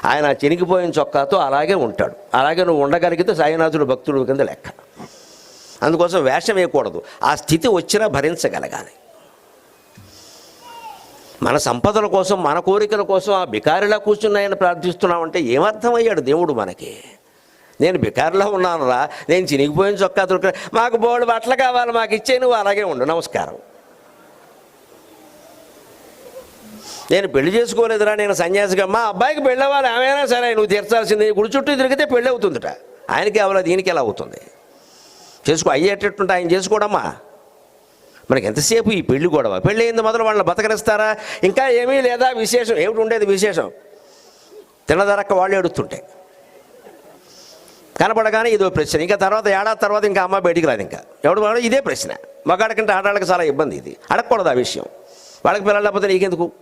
ఆయన చినిగిపోయిన చొక్కాతో అలాగే ఉంటాడు. అలాగే నువ్వు ఉండగలిగితే సాయినాథుడు భక్తుడు కింద లెక్క. అందుకోసం వేషం వేయకూడదు. ఆ స్థితి వచ్చినా భరించగలగాలి. మన సంపదల కోసం, మన కోరికల కోసం ఆ బికారిలా కూర్చున్నాయని ప్రార్థిస్తున్నామంటే ఏమర్థమయ్యాడు దేవుడు మనకి? నేను బికారిలా ఉన్నానురా, నేను చినిగిపోయిన చొక్కా దొరికిన, మాకు బోర్డు బట్టలు కావాలి, మాకు ఇచ్చే, నువ్వు అలాగే ఉండు, నమస్కారం. నేను పెళ్లి చేసుకోలేదురా, నేను సన్యాసిగా, మా అబ్బాయికి పెళ్ళి అవ్వాలి, ఏమైనా సరే నువ్వు తీర్చాల్సింది. గుడి చుట్టూ తిరిగితే పెళ్ళి అవుతుందిట. ఆయనకి అవ్వాలి, దీనికి ఎలా అవుతుంది? అయ్యేటట్టుంటే ఆయన చేసుకోవడమ్మా. మనకి ఎంతసేపు ఈ పెళ్లి గొడవ. పెళ్ళి అయింది మొదలు వాళ్ళని బతకనిస్తారా? ఇంకా ఏమీ లేదా విశేషం? ఏమిటి ఉండేది విశేషం? తినదరక్క వాళ్ళు ఏడుస్తుంటే కనపడగానే ఇదో ప్రశ్న. ఇంకా తర్వాత ఏడాది తర్వాత ఇంకా అమ్మ బయటికి రాదు. ఇంకా ఎవడు వాడు ఇదే ప్రశ్న. మగాడికంటే ఆడవాళ్ళకి చాలా ఇబ్బంది. ఇది అడగకూడదు ఆ విషయం. వాళ్ళకి పిల్లలు లేకపోతే నీకెందుకు?